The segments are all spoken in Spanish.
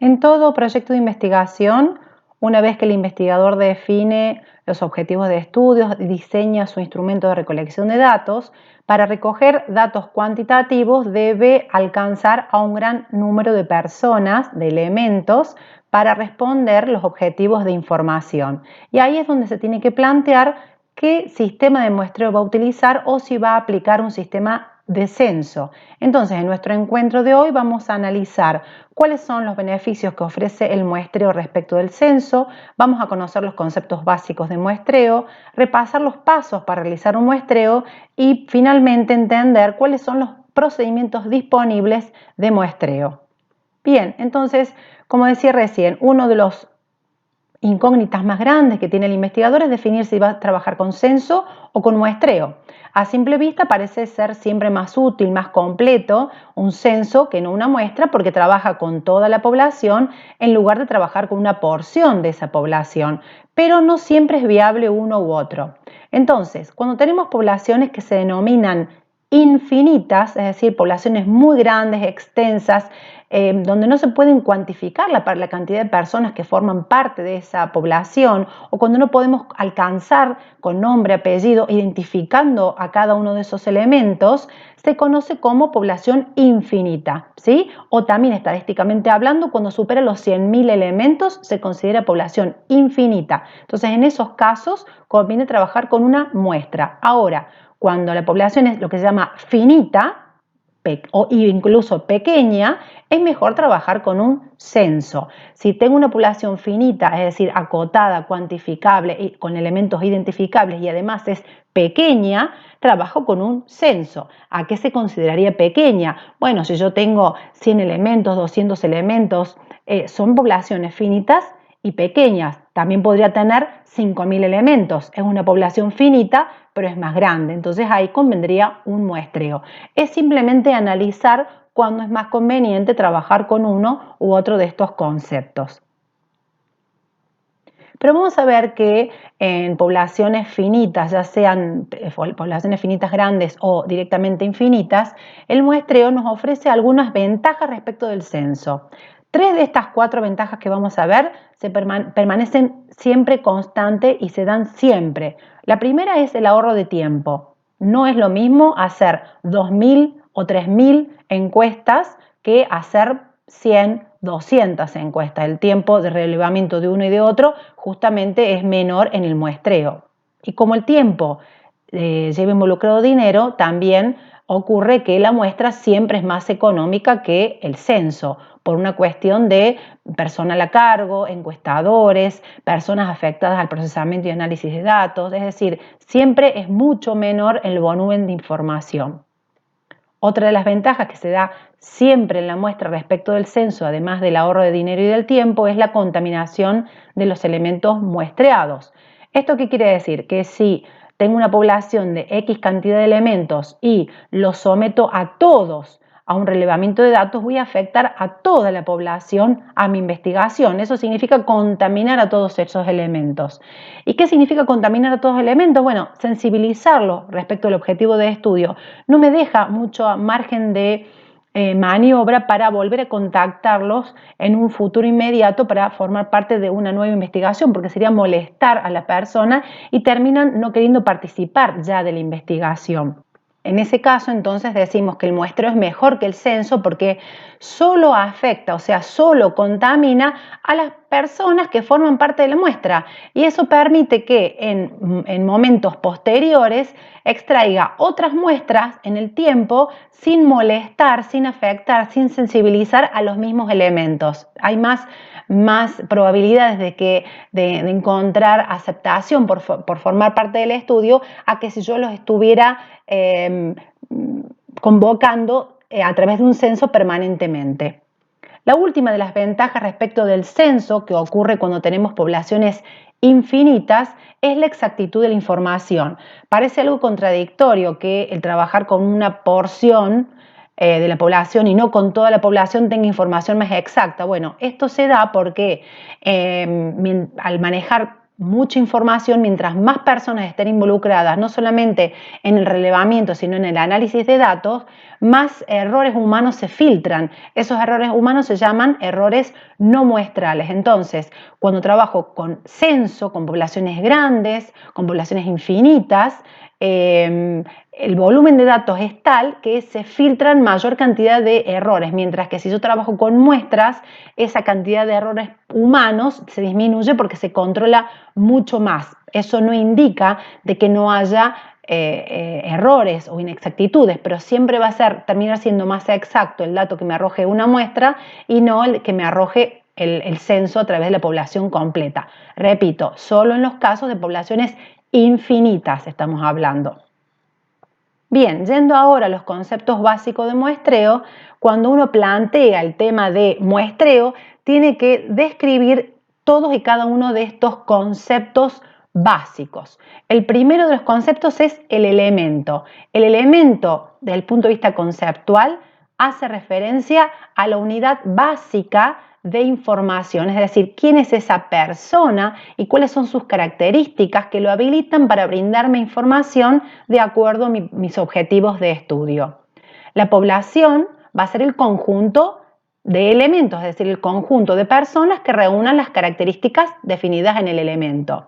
En todo proyecto de investigación, una vez que el investigador define los objetivos de estudios, diseña su instrumento de recolección de datos, para recoger datos cuantitativos debe alcanzar a un gran número de personas, de elementos, para responder los objetivos de información. Y ahí es donde se tiene que plantear qué sistema de muestreo va a utilizar o si va a aplicar un sistema de censo. Entonces, en nuestro encuentro de hoy vamos a analizar cuáles son los beneficios que ofrece el muestreo respecto del censo, vamos a conocer los conceptos básicos de muestreo, repasar los pasos para realizar un muestreo y finalmente entender cuáles son los procedimientos disponibles de muestreo. Bien, entonces, como decía recién, uno de los incógnitas más grandes que tiene el investigador es definir si va a trabajar con censo o con muestreo. A simple vista parece ser siempre más útil, más completo un censo que no una muestra porque trabaja con toda la población en lugar de trabajar con una porción de esa población, pero no siempre es viable uno u otro. Entonces, cuando tenemos poblaciones que se denominan infinitas, es decir, poblaciones muy grandes, extensas, donde no se pueden cuantificar la cantidad de personas que forman parte de esa población o cuando no podemos alcanzar con nombre, apellido, identificando a cada uno de esos elementos, se conoce como población infinita, ¿sí? O también estadísticamente hablando, cuando supera los 100.000 elementos, se considera población infinita. Entonces, en esos casos, conviene trabajar con una muestra. Ahora, cuando la población es lo que se llama finita, o incluso pequeña, es mejor trabajar con un censo. Si tengo una población finita, es decir, acotada, cuantificable y con elementos identificables y además es pequeña, trabajo con un censo. ¿A qué se consideraría pequeña? Bueno, si yo tengo 100 elementos, 200 elementos, son poblaciones finitas y pequeñas. También podría tener 5.000 elementos. Es una población finita, pero es más grande. Entonces ahí convendría un muestreo. Es simplemente analizar cuándo es más conveniente trabajar con uno u otro de estos conceptos. Pero vamos a ver que en poblaciones finitas, ya sean poblaciones finitas grandes o directamente infinitas, el muestreo nos ofrece algunas ventajas respecto del censo. 3 de estas 4 ventajas que vamos a ver permanecen siempre constantes y se dan siempre. La primera es el ahorro de tiempo. No es lo mismo hacer 2.000 o 3.000 encuestas que hacer 100, 200 encuestas. El tiempo de relevamiento de uno y de otro justamente es menor en el muestreo. Y como el tiempo lleva involucrado dinero, también ocurre que la muestra siempre es más económica que el censo, por una cuestión de personal a cargo, encuestadores, personas afectadas al procesamiento y análisis de datos, es decir, siempre es mucho menor el volumen de información. Otra de las ventajas que se da siempre en la muestra respecto del censo, además del ahorro de dinero y del tiempo, es la contaminación de los elementos muestreados. ¿Esto qué quiere decir? Que si tengo una población de X cantidad de elementos y los someto a todos a un relevamiento de datos, voy a afectar a toda la población a mi investigación. Eso significa contaminar a todos esos elementos. ¿Y qué significa contaminar a todos los elementos? Bueno, sensibilizarlos respecto al objetivo de estudio. No me deja mucho margen de maniobra para volver a contactarlos en un futuro inmediato para formar parte de una nueva investigación, porque sería molestar a la persona y terminan no queriendo participar ya de la investigación. En ese caso, entonces, decimos que el muestreo es mejor que el censo porque solo afecta, o sea, solo contamina a las personas que forman parte de la muestra y eso permite que en momentos posteriores extraiga otras muestras en el tiempo sin molestar, sin afectar, sin sensibilizar a los mismos elementos. Hay más probabilidades de encontrar aceptación por formar parte del estudio a que si yo los estuviera convocando a través de un censo permanentemente. La última de las ventajas respecto del censo que ocurre cuando tenemos poblaciones infinitas es la exactitud de la información. Parece algo contradictorio que el trabajar con una porción de la población y no con toda la población tenga información más exacta. Bueno, esto se da porque al manejar mucha información, mientras más personas estén involucradas, no solamente en el relevamiento, sino en el análisis de datos, más errores humanos se filtran. Esos errores humanos se llaman errores no muestrales. Entonces, cuando trabajo con censo, con poblaciones grandes, con poblaciones infinitas, el volumen de datos es tal que se filtran mayor cantidad de errores, mientras que si yo trabajo con muestras, esa cantidad de errores humanos se disminuye porque se controla mucho más. Eso no indica de que no haya errores o inexactitudes, pero siempre va a terminar siendo más exacto el dato que me arroje una muestra y no el que me arroje el censo a través de la población completa. Repito, solo en los casos de poblaciones infinitas estamos hablando. Bien, yendo ahora a los conceptos básicos de muestreo, cuando uno plantea el tema de muestreo, tiene que describir todos y cada uno de estos conceptos básicos. El primero de los conceptos es el elemento. El elemento, desde el punto de vista conceptual, hace referencia a la unidad básica de información, es decir, quién es esa persona y cuáles son sus características que lo habilitan para brindarme información de acuerdo a mis objetivos de estudio. La población va a ser el conjunto de elementos, es decir, el conjunto de personas que reúnan las características definidas en el elemento.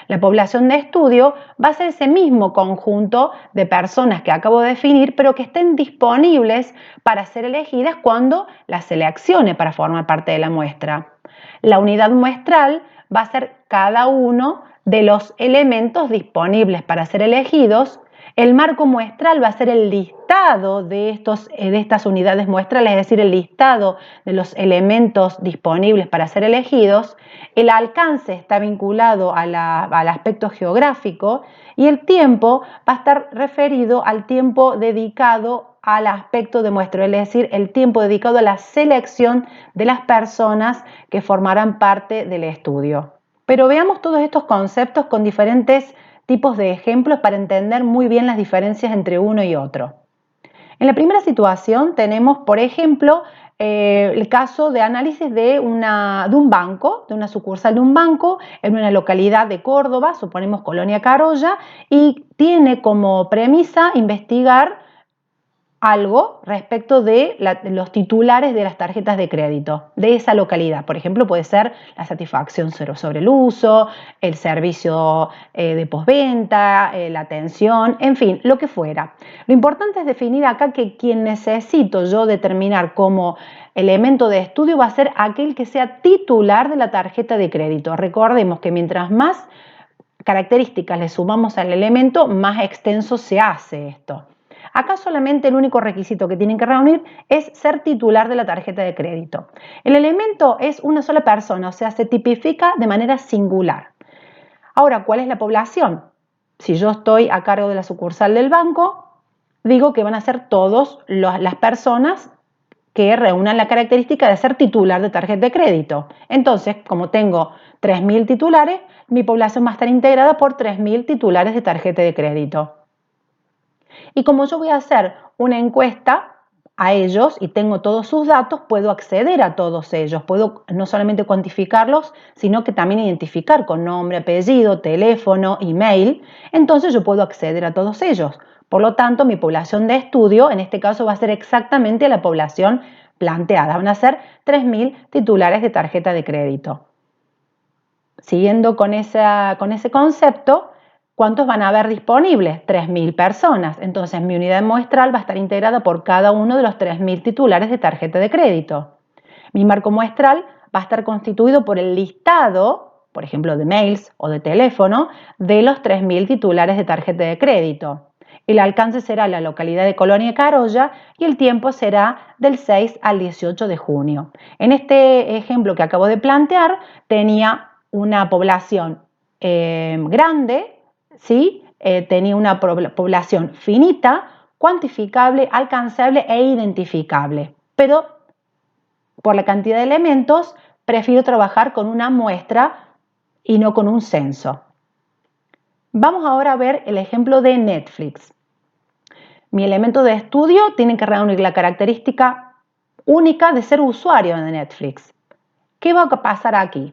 La población de estudio va a ser ese mismo conjunto de personas que acabo de definir, pero que estén disponibles para ser elegidas cuando las seleccione para formar parte de la muestra. La unidad muestral va a ser cada uno de los elementos disponibles para ser elegidos. El marco muestral va a ser el listado de estas unidades muestrales, es decir, el listado de los elementos disponibles para ser elegidos. El alcance está vinculado al aspecto geográfico y el tiempo va a estar referido al tiempo dedicado al aspecto de muestreo, es decir, el tiempo dedicado a la selección de las personas que formarán parte del estudio. Pero veamos todos estos conceptos con diferentes tipos de ejemplos para entender muy bien las diferencias entre uno y otro. En la primera situación tenemos, por ejemplo, el caso de análisis de un banco, de una sucursal de un banco en una localidad de Córdoba, suponemos Colonia Carolla, y tiene como premisa investigar algo respecto de los titulares de las tarjetas de crédito de esa localidad. Por ejemplo, puede ser la satisfacción sobre el uso, el servicio de postventa, la atención, en fin, lo que fuera. Lo importante es definir acá que quien necesito yo determinar como elemento de estudio va a ser aquel que sea titular de la tarjeta de crédito. Recordemos que mientras más características le sumamos al elemento, más extenso se hace esto. Acá solamente el único requisito que tienen que reunir es ser titular de la tarjeta de crédito. El elemento es una sola persona, o sea, se tipifica de manera singular. Ahora, ¿cuál es la población? Si yo estoy a cargo de la sucursal del banco, digo que van a ser todas las personas que reúnan la característica de ser titular de tarjeta de crédito. Entonces, como tengo 3.000 titulares, mi población va a estar integrada por 3.000 titulares de tarjeta de crédito. Y como yo voy a hacer una encuesta a ellos y tengo todos sus datos, puedo acceder a todos ellos. Puedo no solamente cuantificarlos, sino que también identificar con nombre, apellido, teléfono, email. Entonces yo puedo acceder a todos ellos. Por lo tanto, mi población de estudio, en este caso, va a ser exactamente la población planteada. Van a ser 3.000 titulares de tarjeta de crédito. Siguiendo con ese concepto, ¿cuántos van a haber disponibles? 3.000 personas. Entonces, mi unidad muestral va a estar integrada por cada uno de los 3.000 titulares de tarjeta de crédito. Mi marco muestral va a estar constituido por el listado, por ejemplo, de mails o de teléfono, de los 3.000 titulares de tarjeta de crédito. El alcance será la localidad de Colonia Carolla y el tiempo será del 6 al 18 de junio. En este ejemplo que acabo de plantear, tenía una población grande, ¿sí? Tenía una población finita, cuantificable, alcanzable e identificable. Pero por la cantidad de elementos, prefiero trabajar con una muestra y no con un censo. Vamos ahora a ver el ejemplo de Netflix. Mi elemento de estudio tiene que reunir la característica única de ser usuario de Netflix. ¿Qué va a pasar aquí?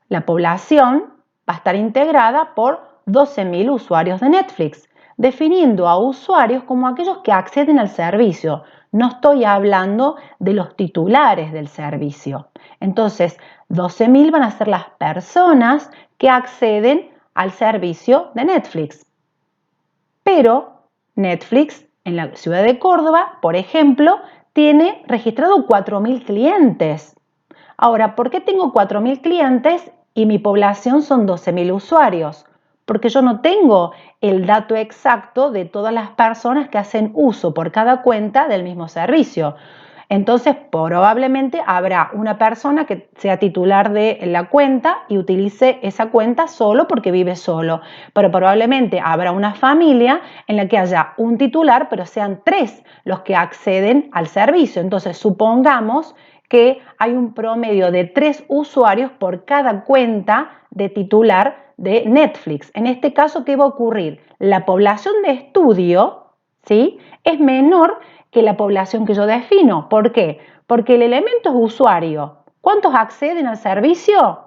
La población va a estar integrada por 12.000 usuarios de Netflix, definiendo a usuarios como aquellos que acceden al servicio. No estoy hablando de los titulares del servicio. Entonces, 12.000 van a ser las personas que acceden al servicio de Netflix. Pero Netflix en la ciudad de Córdoba, por ejemplo, tiene registrado 4.000 clientes. Ahora, ¿por qué tengo 4.000 clientes y mi población son 12.000 usuarios? Porque yo no tengo el dato exacto de todas las personas que hacen uso por cada cuenta del mismo servicio. Entonces, probablemente habrá una persona que sea titular de la cuenta y utilice esa cuenta solo porque vive solo. Pero probablemente habrá una familia en la que haya un titular, pero sean 3 los que acceden al servicio. Entonces, supongamos que hay un promedio de 3 usuarios por cada cuenta de titular de Netflix. En este caso, ¿qué va a ocurrir? La población de estudio, ¿sí?, es menor que la población que yo defino. ¿Por qué? Porque el elemento es usuario. ¿Cuántos acceden al servicio?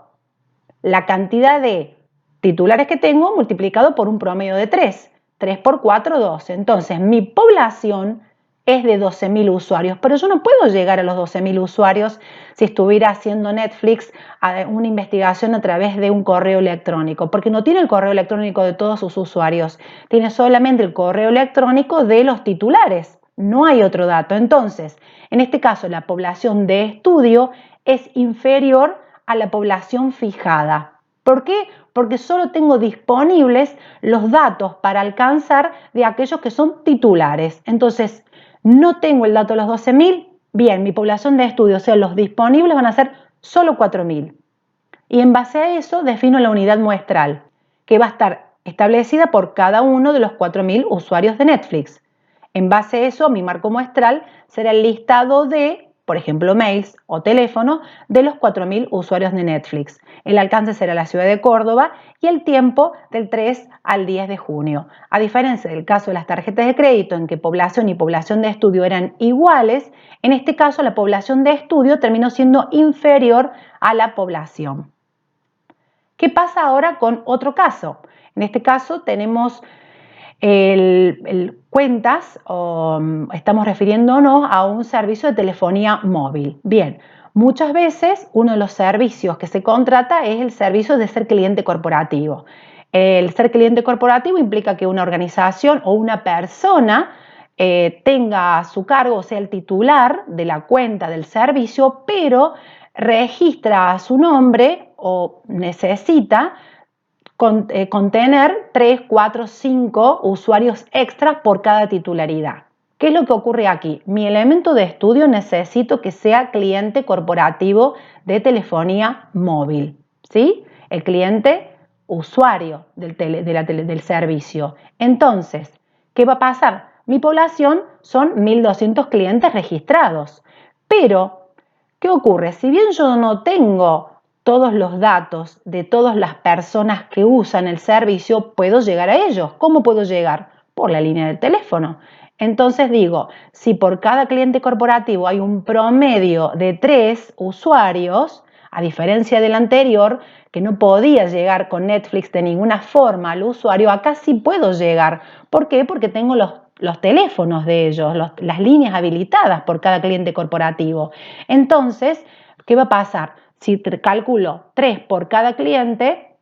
La cantidad de titulares que tengo multiplicado por un promedio de 3. 3 por 4, 12. Entonces, mi población es de 12.000 usuarios, pero yo no puedo llegar a los 12.000 usuarios si estuviera haciendo Netflix una investigación a través de un correo electrónico, porque no tiene el correo electrónico de todos sus usuarios, tiene solamente el correo electrónico de los titulares, no hay otro dato. Entonces, en este caso, la población de estudio es inferior a la población fijada. ¿Por qué? Porque solo tengo disponibles los datos para alcanzar de aquellos que son titulares. Entonces, no tengo el dato de los 12.000, bien, mi población de estudio, o sea, los disponibles van a ser solo 4.000. Y en base a eso defino la unidad muestral, que va a estar establecida por cada uno de los 4.000 usuarios de Netflix. En base a eso, mi marco muestral será el listado de, por ejemplo, mails o teléfonos de los 4.000 usuarios de Netflix. El alcance será la ciudad de Córdoba y el tiempo del 3 al 10 de junio. A diferencia del caso de las tarjetas de crédito en que población y población de estudio eran iguales, en este caso la población de estudio terminó siendo inferior a la población. ¿Qué pasa ahora con otro caso? En este caso tenemos cuentas, estamos refiriéndonos a un servicio de telefonía móvil. Bien, muchas veces uno de los servicios que se contrata es el servicio de ser cliente corporativo. El ser cliente corporativo implica que una organización o una persona tenga a su cargo, o sea, el titular de la cuenta del servicio, pero registra a su nombre o necesita contener 3, 4, 5 usuarios extras por cada titularidad. ¿Qué es lo que ocurre aquí? Mi elemento de estudio necesito que sea cliente corporativo de telefonía móvil, ¿sí? El cliente usuario del servicio. Entonces, ¿qué va a pasar? Mi población son 1.200 clientes registrados, pero ¿qué ocurre? Si bien yo no tengo todos los datos de todas las personas que usan el servicio, puedo llegar a ellos. ¿Cómo puedo llegar? Por la línea del teléfono. Entonces digo, si por cada cliente corporativo hay un promedio de 3 usuarios, a diferencia del anterior, que no podía llegar con Netflix de ninguna forma al usuario, acá sí puedo llegar. ¿Por qué? Porque tengo los teléfonos de ellos, las líneas habilitadas por cada cliente corporativo. Entonces, ¿qué va a pasar? Si calculo 3 por cada cliente,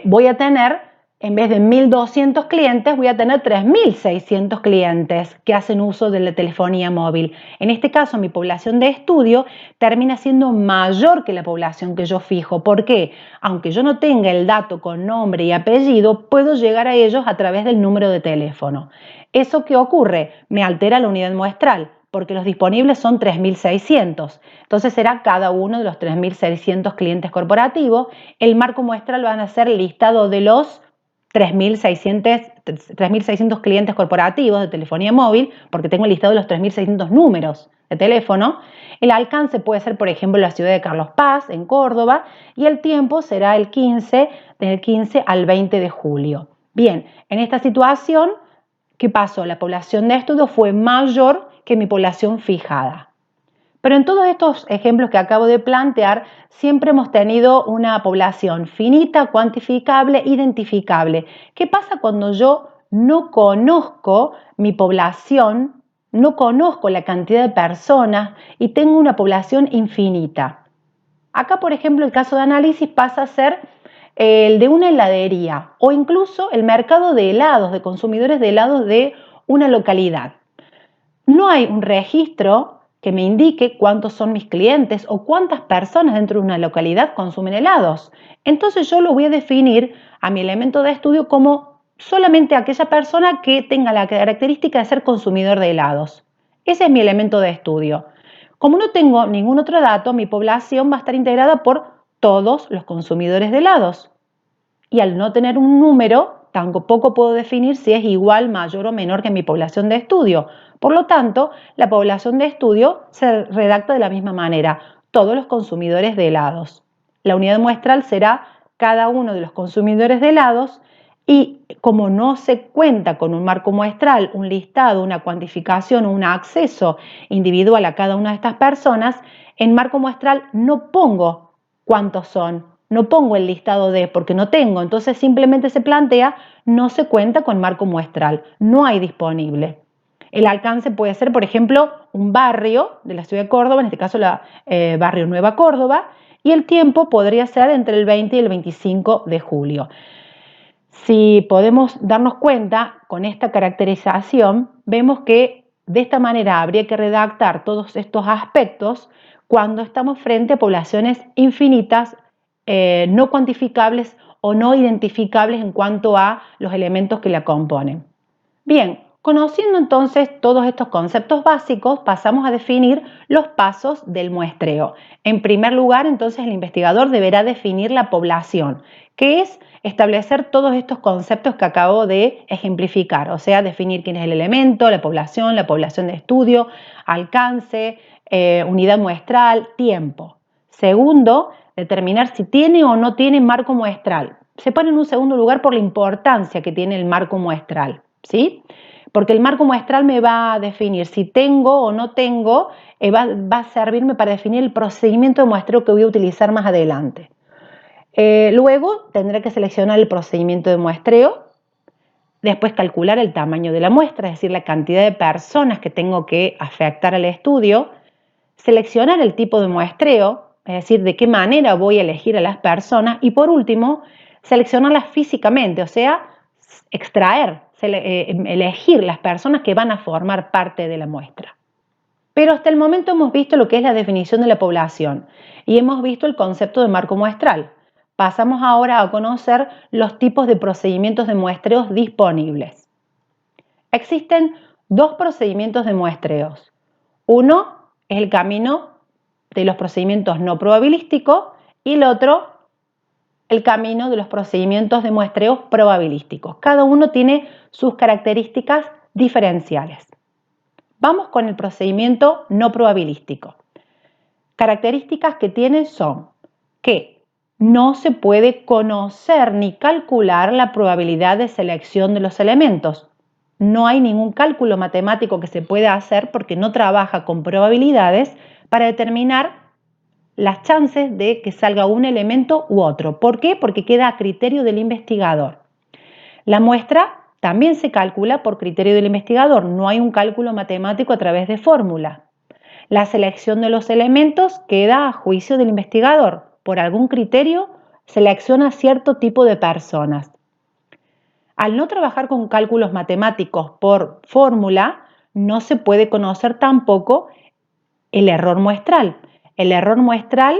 voy a tener, en vez de 1.200 clientes, voy a tener 3.600 clientes que hacen uso de la telefonía móvil. En este caso, mi población de estudio termina siendo mayor que la población que yo fijo. ¿Por qué? Aunque yo no tenga el dato con nombre y apellido, puedo llegar a ellos a través del número de teléfono. ¿Eso qué ocurre? Me altera la unidad muestral, porque los disponibles son 3.600. Entonces será cada uno de los 3.600 clientes corporativos. El marco muestral van a ser listado de los 3.600 clientes corporativos de telefonía móvil, porque tengo el listado de los 3.600 números de teléfono. El alcance puede ser, por ejemplo, la ciudad de Carlos Paz, en Córdoba, y el tiempo será del 15 al 20 de julio. Bien, en esta situación, ¿qué pasó? La población de estudio fue mayor que mi población fijada. Pero en todos estos ejemplos que acabo de plantear, siempre hemos tenido una población finita, cuantificable, identificable. ¿Qué pasa cuando yo no conozco mi población, no conozco la cantidad de personas y tengo una población infinita? Acá, por ejemplo, el caso de análisis pasa a ser el de una heladería o incluso el mercado de helados, de consumidores de helados de una localidad. No hay un registro que me indique cuántos son mis clientes o cuántas personas dentro de una localidad consumen helados. Entonces yo lo voy a definir a mi elemento de estudio como solamente aquella persona que tenga la característica de ser consumidor de helados. Ese es mi elemento de estudio. Como no tengo ningún otro dato, mi población va a estar integrada por todos los consumidores de helados. Y al no tener un número, tampoco puedo definir si es igual, mayor o menor que mi población de estudio. Por lo tanto, la población de estudio se redacta de la misma manera, todos los consumidores de helados. La unidad muestral será cada uno de los consumidores de helados y como no se cuenta con un marco muestral, un listado, una cuantificación o un acceso individual a cada una de estas personas, en marco muestral no pongo cuántos son, no pongo el listado de porque no tengo, entonces simplemente se plantea no se cuenta con marco muestral, no hay disponible. El alcance puede ser, por ejemplo, un barrio de la ciudad de Córdoba, en este caso el barrio Nueva Córdoba, y el tiempo podría ser entre el 20 y el 25 de julio. Si podemos darnos cuenta con esta caracterización, vemos que de esta manera habría que redactar todos estos aspectos cuando estamos frente a poblaciones infinitas, no cuantificables o no identificables en cuanto a los elementos que la componen. Bien, conociendo entonces todos estos conceptos básicos, pasamos a definir los pasos del muestreo. En primer lugar, entonces, el investigador deberá definir la población, que es establecer todos estos conceptos que acabo de ejemplificar, o sea, definir quién es el elemento, la población de estudio, alcance, unidad muestral, tiempo. Segundo, determinar si tiene o no tiene marco muestral. Se pone en un segundo lugar por la importancia que tiene el marco muestral, ¿sí? Porque el marco muestral me va a definir si tengo o no tengo, va a servirme para definir el procedimiento de muestreo que voy a utilizar más adelante. Luego tendré que seleccionar el procedimiento de muestreo, después calcular el tamaño de la muestra, es decir, la cantidad de personas que tengo que afectar al estudio, seleccionar el tipo de muestreo, es decir, de qué manera voy a elegir a las personas y por último, seleccionarlas físicamente, o sea, elegir las personas que van a formar parte de la muestra. Pero hasta el momento hemos visto lo que es la definición de la población y hemos visto el concepto de marco muestral. Pasamos ahora a conocer los tipos de procedimientos de muestreos disponibles. Existen dos procedimientos de muestreos. Uno es el camino de los procedimientos no probabilísticos y el otro el camino de los procedimientos de muestreos probabilísticos. Cada uno tiene sus características diferenciales. Vamos con el procedimiento no probabilístico. Características que tiene son que no se puede conocer ni calcular la probabilidad de selección de los elementos. No hay ningún cálculo matemático que se pueda hacer porque no trabaja con probabilidades para determinar las chances de que salga un elemento u otro. ¿Por qué? Porque queda a criterio del investigador. La muestra también se calcula por criterio del investigador, no hay un cálculo matemático a través de fórmula. La selección de los elementos queda a juicio del investigador. Por algún criterio selecciona cierto tipo de personas. Al no trabajar con cálculos matemáticos por fórmula, no se puede conocer tampoco el error muestral. El error muestral,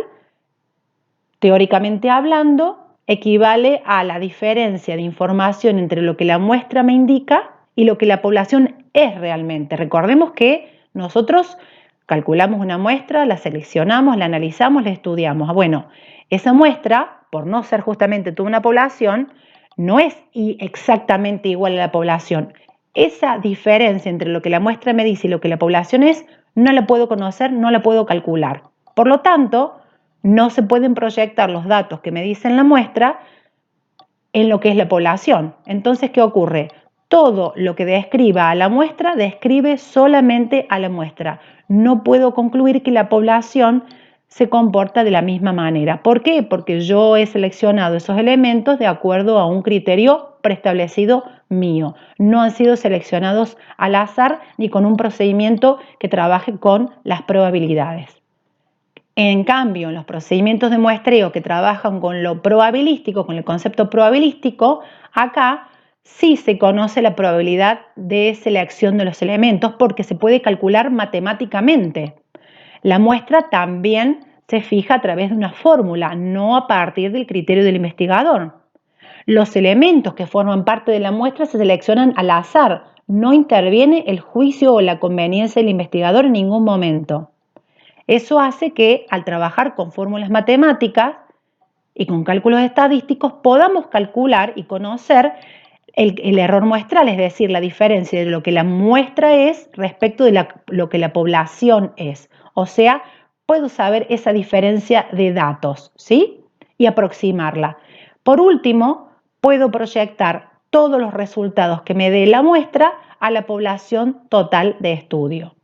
teóricamente hablando, equivale a la diferencia de información entre lo que la muestra me indica y lo que la población es realmente. Recordemos que nosotros calculamos una muestra, la seleccionamos, la analizamos, la estudiamos. Bueno, esa muestra, por no ser justamente toda una población, no es exactamente igual a la población. Esa diferencia entre lo que la muestra me dice y lo que la población es, no la puedo conocer, no la puedo calcular. Por lo tanto, no se pueden proyectar los datos que me dicen la muestra en lo que es la población. Entonces, ¿qué ocurre? Todo lo que describa a la muestra, describe solamente a la muestra. no puedo concluir que la población se comporta de la misma manera. ¿Por qué? Porque yo he seleccionado esos elementos de acuerdo a un criterio preestablecido mío. No han sido seleccionados al azar ni con un procedimiento que trabaje con las probabilidades. En cambio, en los procedimientos de muestreo que trabajan con lo probabilístico, con el concepto probabilístico, acá sí se conoce la probabilidad de selección de los elementos porque se puede calcular matemáticamente. La muestra también se fija a través de una fórmula, no a partir del criterio del investigador. Los elementos que forman parte de la muestra se seleccionan al azar, no interviene el juicio o la conveniencia del investigador en ningún momento. Eso hace que al trabajar con fórmulas matemáticas y con cálculos estadísticos podamos calcular y conocer el error muestral, es decir, la diferencia de lo que la muestra es respecto de lo que la población es. O sea, puedo saber esa diferencia de datos, ¿sí? Y aproximarla. Por último, puedo proyectar todos los resultados que me dé la muestra a la población total de estudio.